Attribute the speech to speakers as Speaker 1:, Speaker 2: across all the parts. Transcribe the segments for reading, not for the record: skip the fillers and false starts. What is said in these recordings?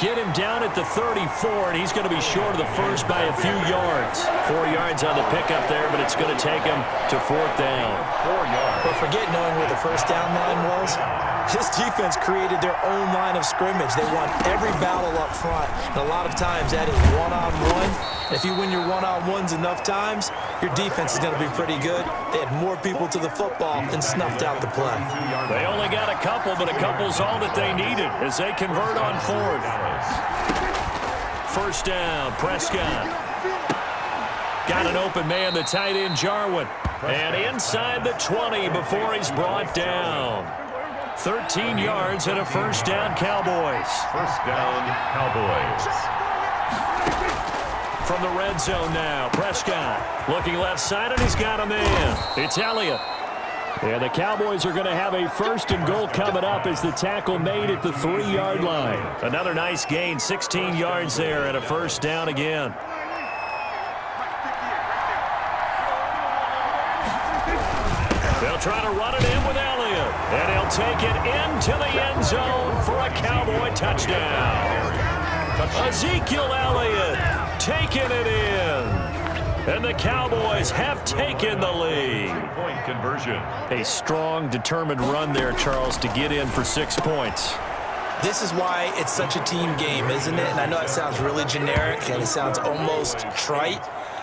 Speaker 1: get him down at the 34, and he's going to be short of the first by a few yards. 4 yards on the pickup there, but it's going to take him to 4th down.
Speaker 2: 4 yards.
Speaker 3: But forget knowing where the first down line was. This defense created their own line of scrimmage. They won every battle up front, and a lot of times that is one-on-one. If you win your one-on-ones enough times, your defense is going to be pretty good. They had more people to the football and snuffed out the play.
Speaker 1: They only got a couple, but a couple's all that they needed as they convert on 4th. First down, Prescott. Got an open man, the tight end, Jarwin. And inside the 20 before he's brought down. 13 yards and a first down, Cowboys.
Speaker 2: First down, Cowboys.
Speaker 1: From the red zone now, Prescott looking left side, and he's got him in. It's Elliott. And the Cowboys are going to have a first and goal coming up as the tackle made at the 3-yard line. Another nice gain, 16 yards there, and a first down again. They'll try to run it in with Elliott, and he'll take it into the end zone for a Cowboy touchdown. Ezekiel Elliott taking it in. And the Cowboys have taken the lead.
Speaker 2: Point conversion.
Speaker 1: A strong, determined run there, Charles, to get in for 6 points.
Speaker 3: This is why it's such a team game, isn't it? And I know it sounds really generic and it sounds almost trite,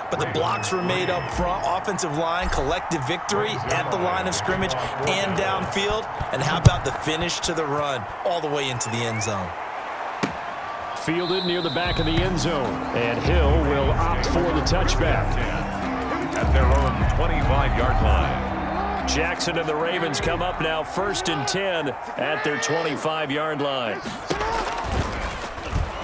Speaker 3: but the blocks were made up front, offensive line, collective victory at the line of scrimmage and downfield. And how about the finish to the run all the way into the end zone?
Speaker 1: Fielded near the back of the end zone, and Hill will opt for the touchback.
Speaker 2: At their own 25-yard line.
Speaker 1: Jackson and the Ravens come up now 1st and 10 at their 25-yard line.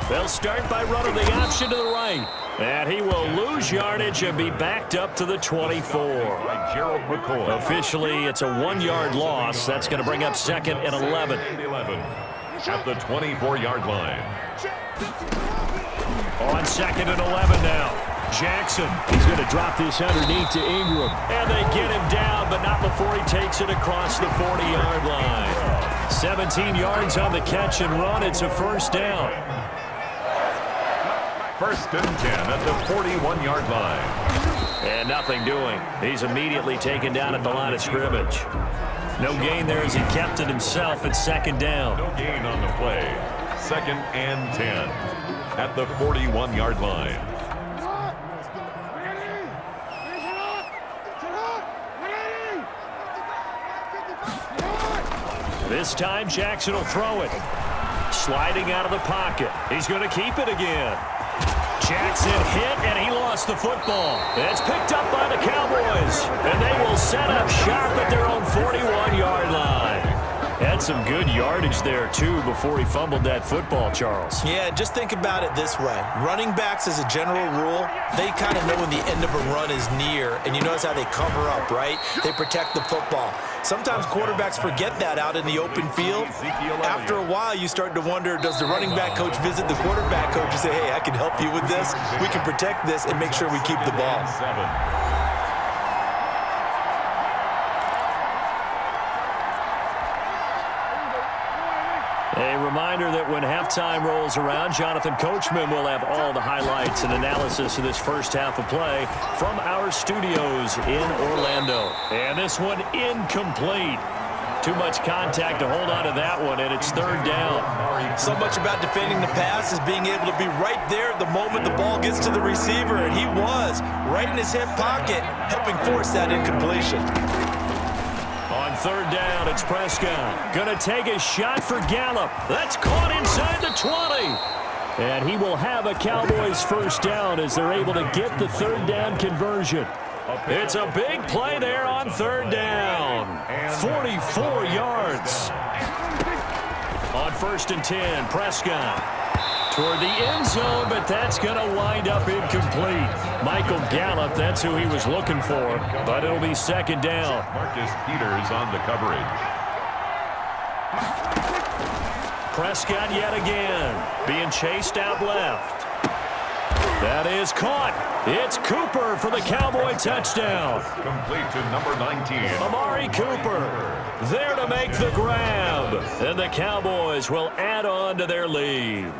Speaker 1: They'll start by running the option to the right, and he will lose yardage and be backed up to the 24.
Speaker 2: By Gerald McCoy.
Speaker 1: Officially, it's a 1-yard loss. That's going to bring up 2nd and 11.
Speaker 2: At the 24-yard line.
Speaker 1: On 2nd and 11 now. Jackson, he's going to drop this underneath to Ingram. And they get him down, but not before he takes it across the 40-yard line. 17 yards on the catch and run. It's a first down.
Speaker 2: 1st and 10 at the 41-yard line.
Speaker 1: And nothing doing. He's immediately taken down at the line of scrimmage. No gain there as he kept it himself at 2nd down.
Speaker 2: No gain on the play. 2nd and 10 at the 41-yard line.
Speaker 1: This time Jackson will throw it. Sliding out of the pocket. He's going to keep it again. Jackson hit, and he lost the football. It's picked up by the Cowboys, and they will set up shop at their own 41-yard line. Had some good yardage there, too, before he fumbled that football, Charles.
Speaker 3: Yeah, just think about it this way. Running backs, as a general rule, they kind of know when the end of a run is near, and you notice how they cover up, right? They protect the football. Sometimes quarterbacks forget that out in the open field. After a while, you start to wonder, does the running back coach visit the quarterback coach and say, hey, I can help you with this. We can protect this and make sure we keep the ball.
Speaker 1: A reminder that when halftime rolls around, Jonathan Coachman will have all the highlights and analysis of this first half of play from our studios in Orlando. And this one incomplete. Too much contact to hold on to that one, and it's 3rd down.
Speaker 3: So much about defending the pass is being able to be right there the moment the ball gets to the receiver, and he was right in his hip pocket, helping force that incompletion.
Speaker 1: On 3rd down, it's Prescott. Going to take a shot for Gallup. That's caught inside the 20. And he will have a Cowboys first down as they're able to get the 3rd down conversion. It's a big play there on 3rd down. 44 yards. On 1st and 10, Prescott toward the end zone, but that's going to wind up incomplete. Michael Gallup, that's who he was looking for, but it'll be 2nd down.
Speaker 2: Marcus Peters on the coverage.
Speaker 1: Prescott yet again, being chased out left. That is caught. It's Cooper for the Cowboy touchdown.
Speaker 2: Complete to number 19.
Speaker 1: Amari Cooper there to make the grab. And the Cowboys will add on to their lead.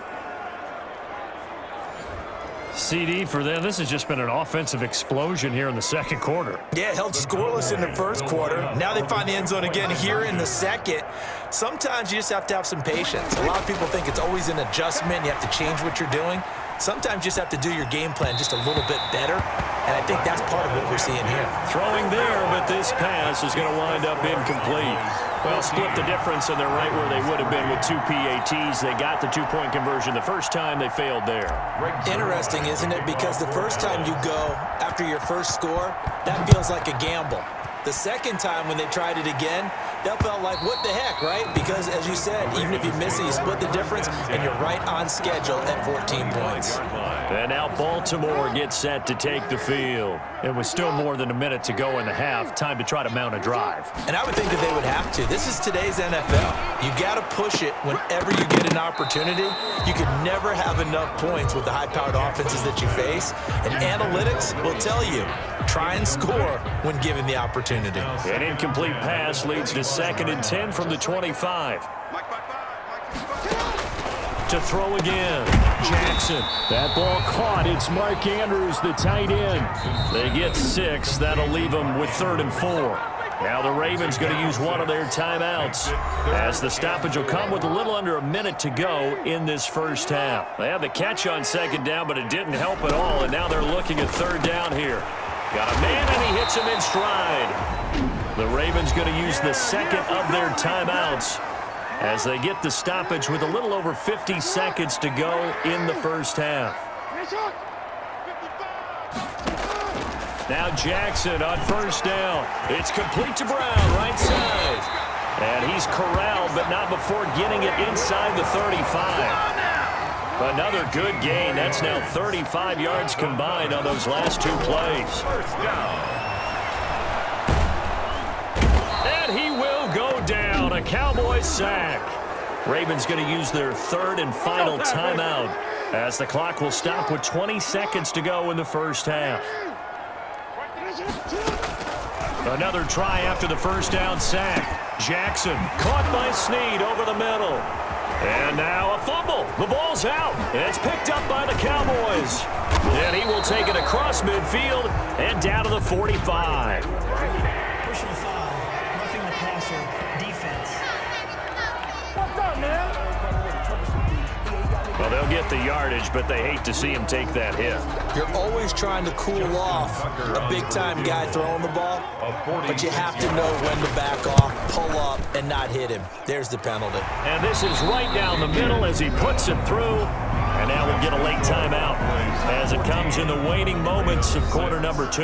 Speaker 1: CD for them. This has just been an offensive explosion here in the second quarter.
Speaker 3: Yeah, held scoreless in the first quarter. Now they find the end zone again here in the second. Sometimes you just have to have some patience. A lot of people think it's always an adjustment. You have to change what you're doing. Sometimes you just have to do your game plan just a little bit better, and I think that's part of what we're seeing here.
Speaker 1: Throwing there, but this pass is going to wind up incomplete. Well, split the difference, and they're right where they would have been with 2 PATs. They got the two-point conversion the first time. They failed there.
Speaker 3: Interesting, isn't it? Because the first time you go after your first score, that feels like a gamble. The second time when they tried it again, that felt like, what the heck, right? Because, as you said, even if you miss it, you split the difference, and you're right on schedule at 14 points.
Speaker 1: And now Baltimore gets set to take the field. It was still more than a minute to go in the half. Time to try to mount a drive.
Speaker 3: And I would think that they would have to. This is today's NFL. You got to push it whenever you get an opportunity. You can never have enough points with the high-powered offenses that you face. And analytics will tell you, try and score when given the opportunity.
Speaker 1: An incomplete pass leads to 2nd and 10 from the 25. To throw again, Jackson. That ball caught. It's Mark Andrews, the tight end. They get 6. That'll leave them with 3rd and 4. Now the Ravens going to use one of their timeouts, as the stoppage will come with a little under a minute to go in this first half. They had the catch on 2nd down, but it didn't help at all, and now they're looking at 3rd down here. Got a man, and he hits him in stride. The Ravens going to use the 2nd of their timeouts as they get the stoppage with a little over 50 seconds to go in the first half. Now Jackson on 1st down. It's complete to Brown, right side. And he's corralled, but not before getting it inside the 35. Another good gain. That's now 35 yards combined on those last 2 plays. And he will go down. A Cowboys sack. Ravens going to use their 3rd and final timeout as the clock will stop with 20 seconds to go in the first half. Another try after the first down sack. Jackson caught by Snead over the middle. And now a fumble. The ball's out. And it's picked up by the Cowboys. And he will take it across midfield and down to the 45.
Speaker 4: Personal foul, roughing the passer, defense. What's up, man?
Speaker 1: Well, they'll get the yardage, but they hate to see him take that hit.
Speaker 3: You're always trying to cool off a big-time guy throwing the ball, but you have to know when to back off, pull up, and not hit him. There's the penalty.
Speaker 1: And this is right down the middle as he puts it through. And now we'll get a late timeout as it comes in the waning moments of quarter number 2.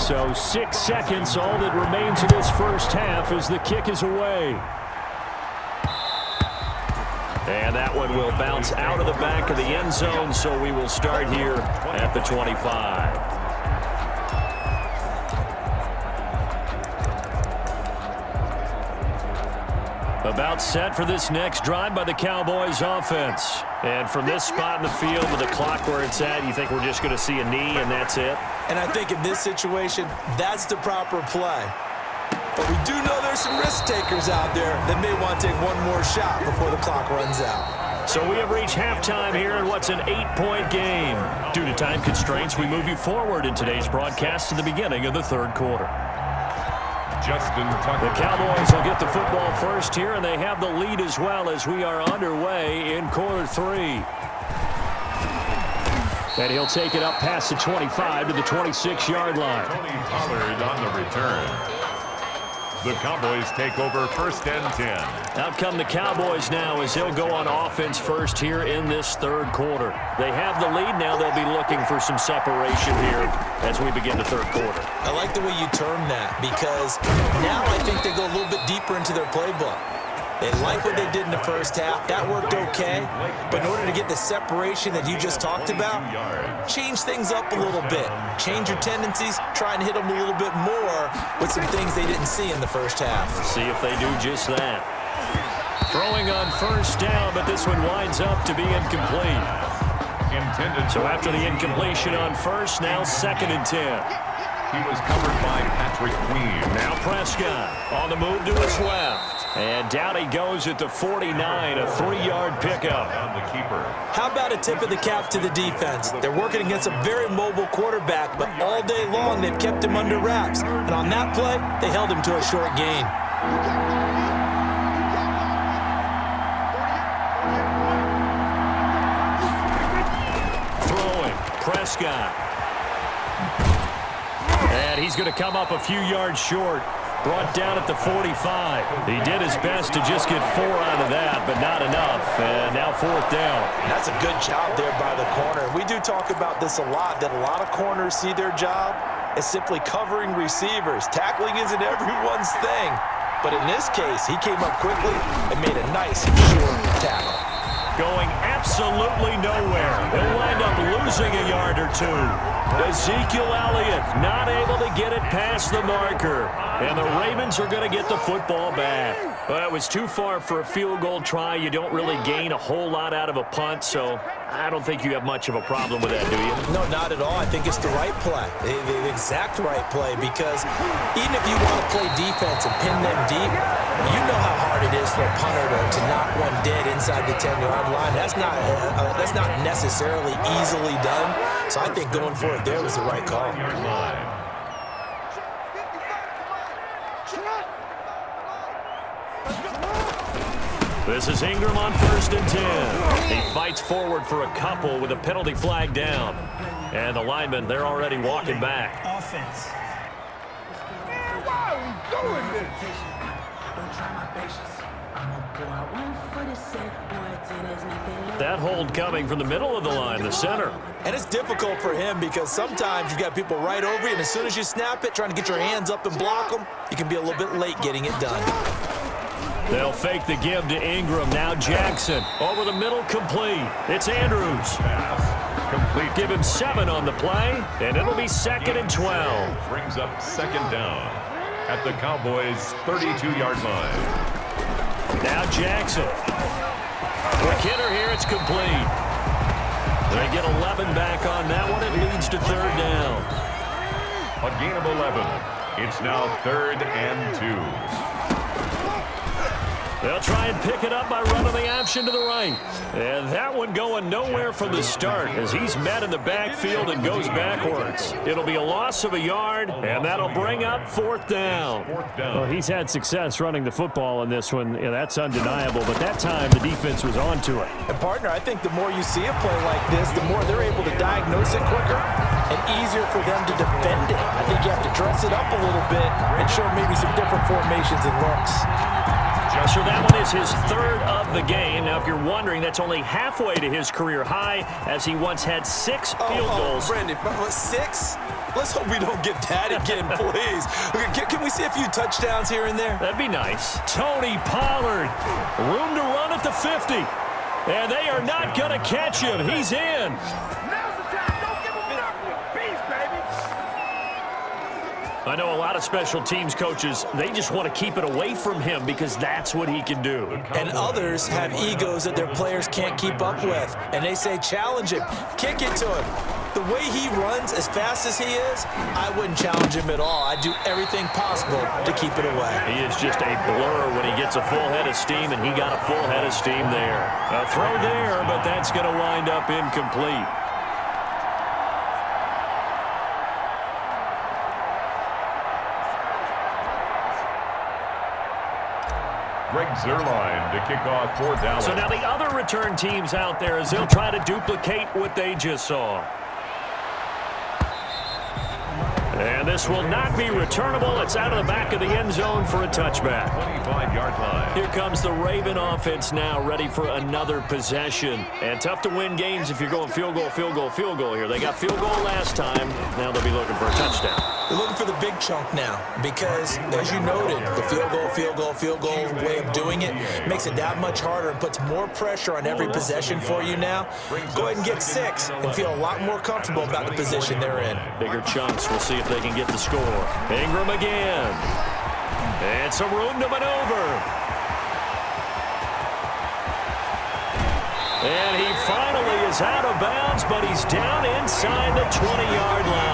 Speaker 1: So 6 seconds, all that remains in this first half as the kick is away. And that one will bounce out of the back of the end zone, so we will start here at the 25. About set for this next drive by the Cowboys offense. And from this spot in the field with the clock where it's at, you think we're just going to see a knee and that's it?
Speaker 3: And I think in this situation, that's the proper play. But we do know there's some risk takers out there that may want to take one more shot before the clock runs out.
Speaker 1: So we have reached halftime here in what's an 8-point game. Due to time constraints, we move you forward in today's broadcast to the beginning of the 3rd quarter.
Speaker 2: Justin Tucker.
Speaker 1: The Cowboys will get the football first here, and they have the lead as well as we are underway in quarter 3. And he'll take it up past the 25 to the 26-yard line.
Speaker 2: Tony Pollard on the return. The Cowboys take over 1st and 10.
Speaker 1: Out come the Cowboys now as they'll go on offense first here in this 3rd quarter. They have the lead now. They'll be looking for some separation here as we begin the 3rd quarter.
Speaker 3: I like the way you term that because now I think they go a little bit deeper into their playbook. They like what they did in the first half. That worked okay. But in order to get the separation that you just talked about, change things up a little bit. Change your tendencies. Try and hit them a little bit more with some things they didn't see in the first half.
Speaker 1: See if they do just that. Throwing on 1st down, but this one winds up to be incomplete. So after the incompletion on 1st, now 2nd and 10.
Speaker 2: He was covered by Patrick Queen.
Speaker 1: Now Prescott on the move to his left. And down he goes at the 49, a 3-yard pickup.
Speaker 2: On the keeper.
Speaker 3: How about a tip of the cap to the defense? They're working against a very mobile quarterback, but all day long they've kept him under wraps. And on that play, they held him to a short gain.
Speaker 1: Throwing, Prescott. And he's going to come up a few yards short. Brought down at the 45. He did his best to just get 4 out of that, but not enough. And now 4th down.
Speaker 3: That's a good job there by the corner. We do talk about this a lot, that a lot of corners see their job as simply covering receivers. Tackling isn't everyone's thing. But in this case, he came up quickly and made a nice, short tackle.
Speaker 1: Going absolutely nowhere. He'll wind up losing a yard or 2. Ezekiel Elliott not able to get it past the marker. And the Ravens are going to get the football back. Well, it was too far for a field goal try. You don't really gain a whole lot out of a punt, so I don't think you have much of a problem with that, do you?
Speaker 3: No, not at all. I think it's the right play, the exact right play, because even if you want to play defense and pin them deep, you know how hard it is for a punter to knock one dead inside the 10-yard line. That's not necessarily easily done. So I think going for it there was the right call.
Speaker 1: This is Ingram on 1st and 10. He fights forward for a couple with a penalty flag down. And the linemen, they're already walking back.
Speaker 4: Offense.
Speaker 1: That hold coming from the middle of the line, the center.
Speaker 3: And it's difficult for him because sometimes you've got people right over you, and as soon as you snap it, trying to get your hands up and block them, you can be a little bit late getting it done.
Speaker 1: They'll fake the give to Ingram. Now Jackson over the middle, complete. It's Andrews.
Speaker 2: Complete.
Speaker 1: Give him 7 on the play, and it'll be 2nd and 12.
Speaker 2: Brings up 2nd down at the Cowboys' 32-yard line.
Speaker 1: Now Jackson. Quick hitter here, it's complete. They get 11 back on that one. It leads to 3rd down.
Speaker 2: A gain of 11. It's now 3rd and 2.
Speaker 1: They'll try and pick it up by running the option to the right. And that one going nowhere from the start as he's met in the backfield and goes backwards. It'll be a loss of a yard, and that'll bring up 4th down. Well, he's had success running the football in this one. Yeah, that's undeniable, but that time the defense was onto it.
Speaker 3: And, partner, I think the more you see a play like this, the more they're able to diagnose it quicker and easier for them to defend it. I think you have to dress it up a little bit and show maybe some different formations and looks.
Speaker 1: So that one is his 3rd of the game. Now, if you're wondering, that's only halfway to his career high, as he once had 6 field goals.
Speaker 3: Brandon, 6? Let's hope we don't get that again, please. Can we see a few touchdowns here and there?
Speaker 1: That'd be nice. Tony Pollard, room to run at the 50. And they are not going to catch him. He's in. I know a lot of special teams coaches, they just want to keep it away from him because that's what he can do.
Speaker 3: And others have egos that their players can't keep up with. And they say, challenge him, kick it to him. The way he runs as fast as he is, I wouldn't challenge him at all. I'd do everything possible to keep it away.
Speaker 1: He is just a blur when he gets a full head of steam, and he got a full head of steam there. A throw there, but that's going to wind up incomplete.
Speaker 2: Greg Zuerlein to kick off for Dallas.
Speaker 1: So now the other return teams out there as they'll try to duplicate what they just saw. And this will not be returnable. It's out of the back of the end zone for a touchback.
Speaker 2: 25-yard line.
Speaker 1: Here comes the Raven offense now, ready for another possession. And tough to win games if you're going field goal, field goal, field goal here. They got field goal last time. Now they'll be looking for a touchdown.
Speaker 3: They're looking for the big chunk now because, as you noted, the field goal way of doing it makes it that much harder and puts more pressure on every possession for you now. Go ahead and get 6 and feel a lot more comfortable about the position they're in.
Speaker 1: Bigger chunks. We'll see if they can get the score. Ingram again. And some room to maneuver. And he finally is out of bounds, but he's down inside the 20-yard line.